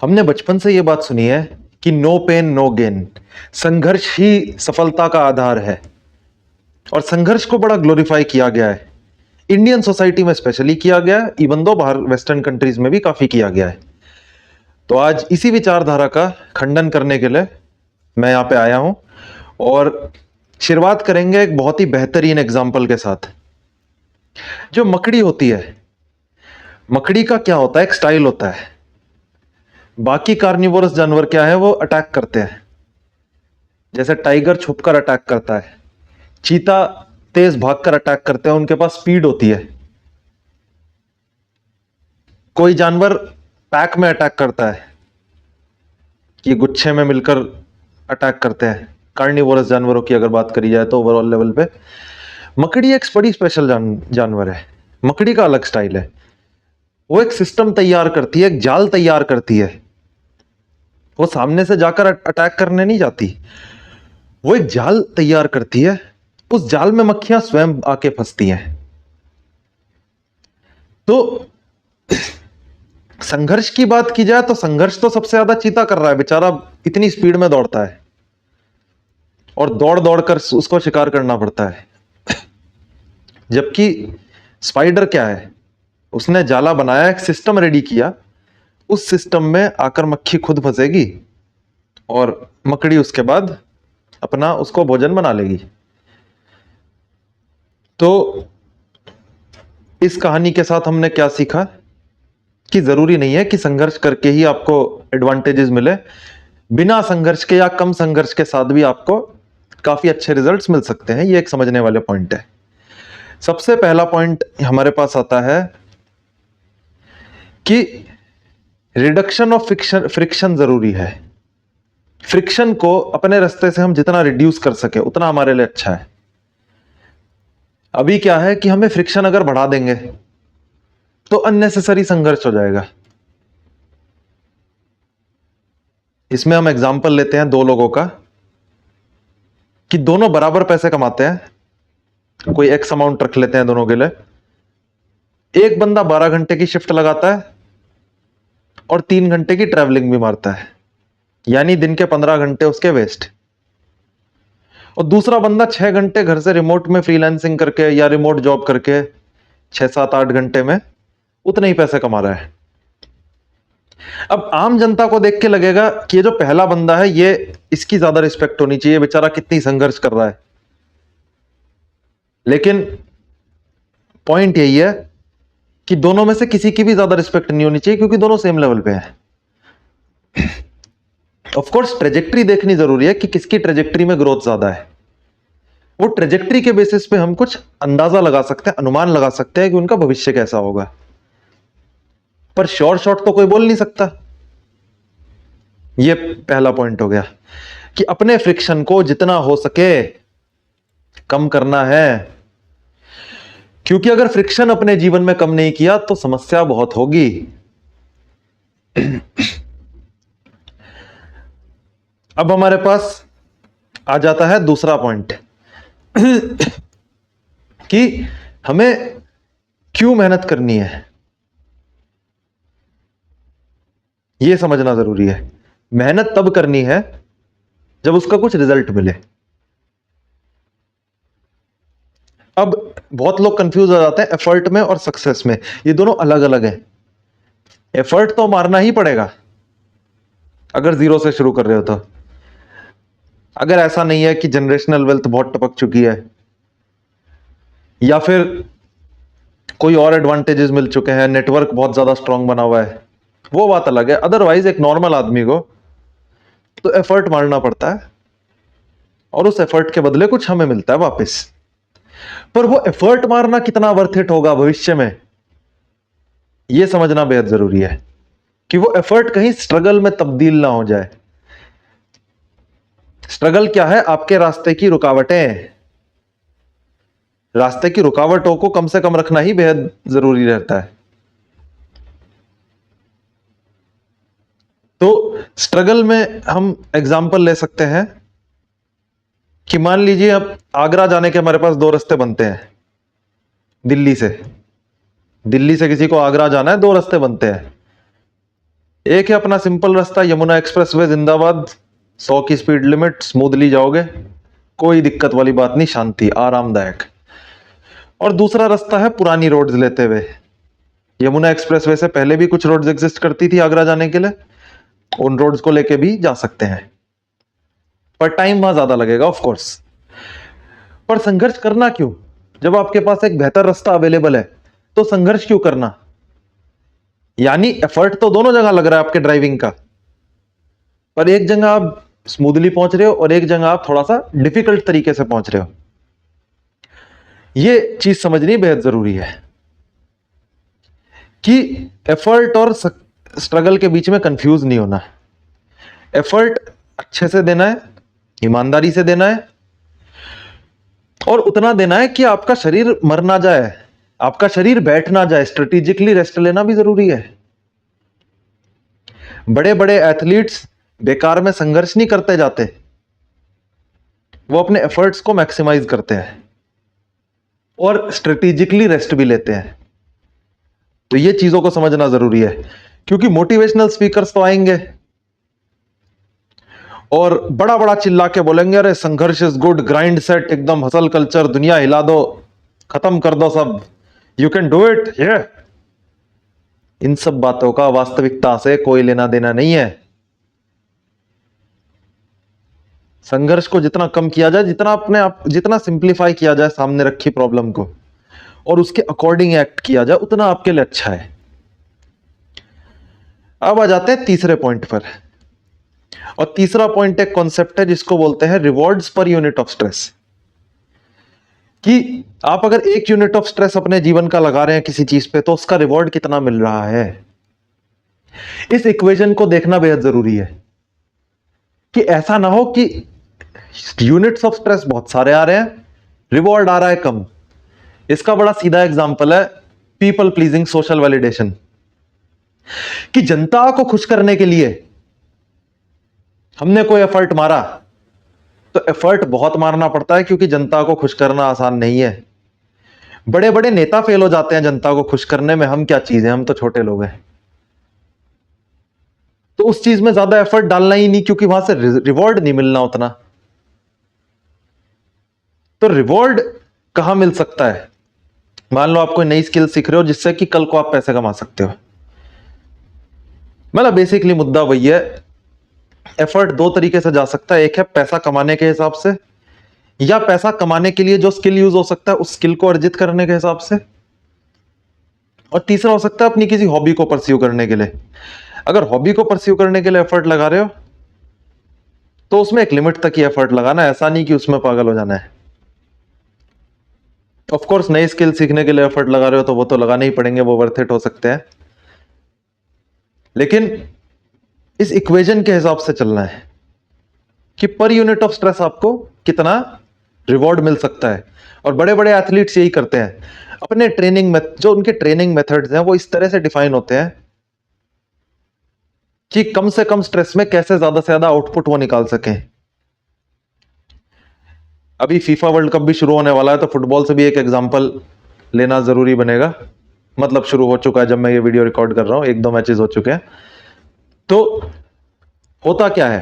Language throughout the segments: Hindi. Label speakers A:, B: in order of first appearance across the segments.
A: हमने बचपन से ये बात सुनी है कि नो पेन नो गेन, संघर्ष ही सफलता का आधार है। और संघर्ष को बड़ा ग्लोरीफाई किया गया है, इंडियन सोसाइटी में स्पेशली किया गया है, इवन दो बाहर वेस्टर्न कंट्रीज में भी काफी किया गया है। तो आज इसी विचारधारा का खंडन करने के लिए मैं यहां पे आया हूं और शुरुआत करेंगे एक बहुत ही बेहतरीन एग्जाम्पल के साथ। जो मकड़ी होती है, मकड़ी का क्या होता है, एक स्टाइल होता है। बाकी कार्निवोरस जानवर क्या है, वो अटैक करते हैं। जैसे टाइगर छुपकर अटैक करता है, चीता तेज भागकर अटैक करते हैं, उनके पास स्पीड होती है। कोई जानवर पैक में अटैक करता है, ये गुच्छे में मिलकर अटैक करते हैं। कार्निवोरस जानवरों की अगर बात करी जाए तो ओवरऑल लेवल पे मकड़ी एक बड़ी स्पेशल जानवर है। मकड़ी का अलग स्टाइल है। वो एक सिस्टम तैयार करती है, एक जाल तैयार करती है। वो सामने से जाकर अटैक करने नहीं जाती, वो एक जाल तैयार करती है। उस जाल में मक्खियां स्वयं आके फंसती हैं। तो संघर्ष की बात की जाए तो संघर्ष तो सबसे ज्यादा चीता कर रहा है, बेचारा इतनी स्पीड में दौड़ता है और दौड़ दौड़ कर उसको शिकार करना पड़ता है। जबकि स्पाइडर क्या है, उसने जाला बनाया, एक सिस्टम रेडी किया। उस सिस्टम में आकर मक्खी खुद फंसेगी और मकड़ी उसके बाद अपना उसको भोजन बना लेगी। तो इस कहानी के साथ हमने क्या सीखा कि जरूरी नहीं है कि संघर्ष करके ही आपको एडवांटेजेस मिले। बिना संघर्ष के या कम संघर्ष के साथ भी आपको काफी अच्छे रिजल्ट्स मिल सकते हैं। ये एक समझने वाले पॉइंट है। सबसे पहला पॉइंट हमारे पास आता है कि रिडक्शन ऑफ फ्रिक्शन जरूरी है। फ्रिक्शन को अपने रास्ते से हम जितना रिड्यूस कर सके उतना हमारे लिए अच्छा है। अभी क्या है कि हमें फ्रिक्शन अगर बढ़ा देंगे तो अननेसेसरी संघर्ष हो जाएगा। इसमें हम एग्जांपल लेते हैं दो लोगों का कि दोनों बराबर पैसे कमाते हैं। कोई एक्स अमाउंट रख लेते हैं दोनों के लिए। एक बंदा 12 घंटे की शिफ्ट लगाता है और 3 घंटे की ट्रैवलिंग भी मारता है, यानी दिन के 15 घंटे उसके वेस्ट। और दूसरा बंदा 6 घंटे घर से रिमोट में फ्रीलांसिंग करके या रिमोट जॉब करके 6 7 8 घंटे में उतने ही पैसे कमा रहा है। अब आम जनता को देख के लगेगा कि ये जो पहला बंदा है, ये इसकी ज्यादा रिस्पेक्ट होनी चाहिए, बेचारा कितनी संघर्ष कर रहा है। लेकिन पॉइंट यही है कि दोनों में से किसी की भी ज्यादा रिस्पेक्ट नहीं होनी चाहिए, क्योंकि दोनों सेम लेवल पे हैं। ऑफ कोर्स ट्रेजेक्ट्री देखनी जरूरी है कि किसकी ट्रेजेक्ट्री में ग्रोथ ज्यादा है। वो ट्रेजेक्ट्री के बेसिस पे हम कुछ अंदाजा लगा सकते हैं, अनुमान लगा सकते हैं कि उनका भविष्य कैसा होगा। पर श्योर शॉट तो कोई बोल नहीं सकता। ये पहला पॉइंट हो गया कि अपने फ्रिक्शन को जितना हो सके कम करना है, क्योंकि अगर फ्रिक्शन अपने जीवन में कम नहीं किया तो समस्या बहुत होगी। अब हमारे पास आ जाता है दूसरा पॉइंट कि हमें क्यों मेहनत करनी है। यह समझना जरूरी है। मेहनत तब करनी है जब उसका कुछ रिजल्ट मिले। अब बहुत लोग कंफ्यूज हो जाते हैं एफर्ट में और सक्सेस में। ये दोनों अलग अलग हैं। एफर्ट तो मारना ही पड़ेगा अगर जीरो से शुरू कर रहे हो तो। अगर ऐसा नहीं है कि जनरेशनल वेल्थ बहुत टपक चुकी है या फिर कोई और एडवांटेजेस मिल चुके हैं, नेटवर्क बहुत ज्यादा स्ट्रांग बना हुआ है, वो बात अलग है। अदरवाइज एक नॉर्मल आदमी को तो एफर्ट मारना पड़ता है और उस एफर्ट के बदले कुछ हमें मिलता है वापस। पर वो एफर्ट मारना कितना वर्थ इट होगा भविष्य में, यह समझना बेहद जरूरी है कि वो एफर्ट कहीं स्ट्रगल में तब्दील ना हो जाए। स्ट्रगल क्या है? आपके रास्ते की रुकावटें। रास्ते की रुकावटों को कम से कम रखना ही बेहद जरूरी रहता है। तो स्ट्रगल में हम एग्जाम्पल ले सकते हैं कि मान लीजिए अब आगरा जाने के हमारे पास दो रास्ते बनते हैं। दिल्ली से किसी को आगरा जाना है, दो रास्ते बनते हैं। एक है अपना सिंपल रास्ता, यमुना एक्सप्रेसवे जिंदाबाद, 100 की स्पीड लिमिट, स्मूथली जाओगे, कोई दिक्कत वाली बात नहीं, शांति, आरामदायक। और दूसरा रास्ता है पुरानी रोड्स लेते हुए। यमुना एक्सप्रेसवे से पहले भी कुछ रोड्स एग्जिस्ट करती थी आगरा जाने के लिए, उन रोड्स को लेके भी जा सकते हैं, पर टाइम वहां ज्यादा लगेगा ऑफ कोर्स। पर संघर्ष करना क्यों? जब आपके पास एक बेहतर रास्ता अवेलेबल है तो संघर्ष क्यों करना? यानी एफर्ट तो दोनों जगह लग रहा है आपके ड्राइविंग का, पर एक जगह आप स्मूथली पहुंच रहे हो और एक जगह आप थोड़ा सा डिफिकल्ट तरीके से पहुंच रहे हो। यह चीज समझनी बेहद जरूरी है कि एफर्ट और स्ट्रगल के बीच में कंफ्यूज नहीं होना। एफर्ट अच्छे से देना है, ईमानदारी से देना है, और उतना देना है कि आपका शरीर मर ना जाए, आपका शरीर बैठ ना जाए। स्ट्रेटेजिकली रेस्ट लेना भी जरूरी है। बड़े बड़े एथलीट्स बेकार में संघर्ष नहीं करते जाते, वो अपने एफर्ट्स को मैक्सिमाइज करते हैं और स्ट्रेटेजिकली रेस्ट भी लेते हैं। तो ये चीजों को समझना जरूरी है, क्योंकि मोटिवेशनल स्पीकर्स तो आएंगे और बड़ा बड़ा चिल्ला के बोलेंगे, अरे संघर्ष इज गुड, ग्राइंड सेट, एकदम हसल कल्चर, दुनिया हिला दो, खत्म कर दो सब, यू कैन डू इट। ये इन सब बातों का वास्तविकता से कोई लेना देना नहीं है। संघर्ष को जितना कम किया जाए, जितना सिंप्लीफाई किया जाए सामने रखी प्रॉब्लम को, और उसके अकॉर्डिंग एक्ट किया जाए, उतना आपके लिए अच्छा है। अब आ जाते हैं तीसरे पॉइंट पर, और तीसरा पॉइंट एक कॉन्सेप्ट है जिसको बोलते हैं rewards per unit of stress. कि आप अगर 1 यूनिट ऑफ स्ट्रेस अपने जीवन का लगा रहे हैं किसी चीज पे, तो उसका रिवॉर्ड कितना मिल रहा है। इस इक्वेशन को देखना बेहद जरूरी है कि ऐसा ना हो कि यूनिट्स ऑफ स्ट्रेस बहुत सारे आ रहे हैं, रिवॉर्ड आ रहा है कम। इसका बड़ा सीधा एग्जांपल है पीपल प्लीजिंग, सोशल वैलिडेशन। कि जनता को खुश करने के लिए हमने कोई एफर्ट मारा, तो एफर्ट बहुत मारना पड़ता है, क्योंकि जनता को खुश करना आसान नहीं है। बड़े बड़े नेता फेल हो जाते हैं जनता को खुश करने में, हम क्या चीज है, हम तो छोटे लोग हैं। तो उस चीज में ज्यादा एफर्ट डालना ही नहीं, क्योंकि वहां से रिवॉर्ड नहीं मिलना उतना। तो रिवॉर्ड कहां मिल सकता है? मान लो आप कोई नई स्किल सीख रहे हो जिससे कि कल को आप पैसे कमा सकते हो। मतलब बेसिकली मुद्दा वही है, एफर्ट 2 तरीके से जा सकता है। एक है पैसा कमाने के हिसाब से, या पैसा कमाने के लिए जो स्किल यूज हो सकता है उस स्किल को अर्जित करने के हिसाब से, और तीसरा हो सकता है अपनी किसी हॉबी को परस्यू करने के लिए। अगर हॉबी को परस्यू करने के लिए एफर्ट लगा रहे हो तो उसमें एक लिमिट तक ही एफर्ट लगाना है, ऐसा नहीं कि उसमें पागल हो जाना है। ऑफ कोर्स नई स्किल सीखने के लिए एफर्ट लगा रहे हो तो वो तो लगाने ही पड़ेंगे, वो वर्थ इट हो सकते हैं, लेकिन इस इक्वेशन के हिसाब से चलना है कि पर यूनिट ऑफ स्ट्रेस आपको कितना रिवॉर्ड मिल सकता है। और बड़े बड़े एथलीट्स यही करते हैं। अपने ट्रेनिंग में जो उनके ट्रेनिंग मेथड्स हैं वो इस तरह से डिफाइन होते हैं कि कम से कम स्ट्रेस में कैसे ज्यादा से ज्यादा आउटपुट वो निकाल सकें। अभी फीफा वर्ल्ड कप भी शुरू होने वाला है, तो फुटबॉल से भी एक एग्जांपल लेना जरूरी बनेगा। मतलब शुरू हो चुका है, जब मैं ये वीडियो रिकॉर्ड कर रहा हूं 1-2 मैचेस हो चुके हैं। तो होता क्या है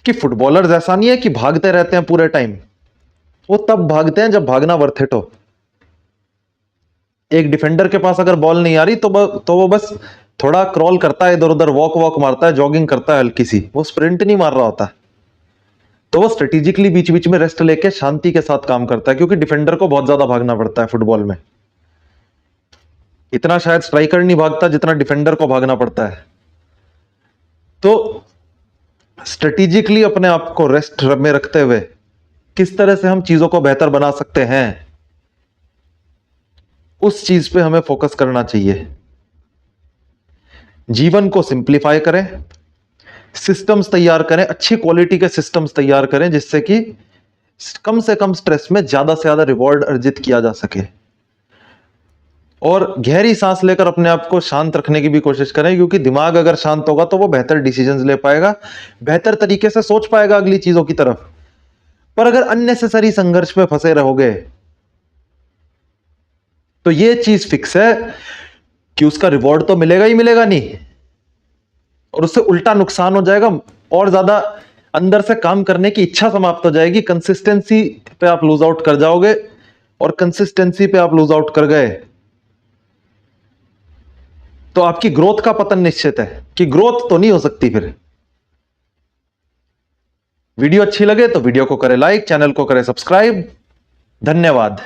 A: कि फुटबॉलर्स ऐसा नहीं है कि भागते रहते हैं पूरे टाइम, वो तब भागते हैं जब भागना वर्थ इट हो। एक डिफेंडर के पास अगर बॉल नहीं आ रही तो वो बस थोड़ा क्रॉल करता है, इधर उधर वॉक मारता है, जॉगिंग करता है हल्की सी, वो स्प्रिंट नहीं मार रहा होता। तो वो स्ट्रेटेजिकली बीच बीच में रेस्ट लेके शांति के साथ काम करता है, क्योंकि डिफेंडर को बहुत ज्यादा भागना पड़ता है फुटबॉल में। इतना शायद स्ट्राइकर नहीं भागता जितना डिफेंडर को भागना पड़ता है। तो स्ट्रेटेजिकली अपने आप को रेस्ट में रखते हुए किस तरह से हम चीजों को बेहतर बना सकते हैं, उस चीज पे हमें फोकस करना चाहिए। जीवन को सिंप्लीफाई करें, सिस्टम्स तैयार करें, अच्छी क्वालिटी के सिस्टम्स तैयार करें, जिससे कि कम से कम स्ट्रेस में ज्यादा से ज्यादा रिवॉर्ड अर्जित किया जा सके। और गहरी सांस लेकर अपने आप को शांत रखने की भी कोशिश करें, क्योंकि दिमाग अगर शांत होगा तो वो बेहतर डिसीजंस ले पाएगा, बेहतर तरीके से सोच पाएगा अगली चीजों की तरफ। पर अगर अननेसेसरी संघर्ष में फंसे रहोगे तो ये चीज फिक्स है कि उसका रिवॉर्ड तो मिलेगा ही मिलेगा नहीं, और उससे उल्टा नुकसान हो जाएगा, और ज्यादा अंदर से काम करने की इच्छा समाप्त हो जाएगी, कंसिस्टेंसी पे आप लूज आउट कर जाओगे, और कंसिस्टेंसी पे आप लूज आउट कर गए तो आपकी ग्रोथ का पतन निश्चित है, कि ग्रोथ तो नहीं हो सकती फिर। वीडियो अच्छी लगे तो वीडियो को करें लाइक, चैनल को करें सब्सक्राइब। धन्यवाद।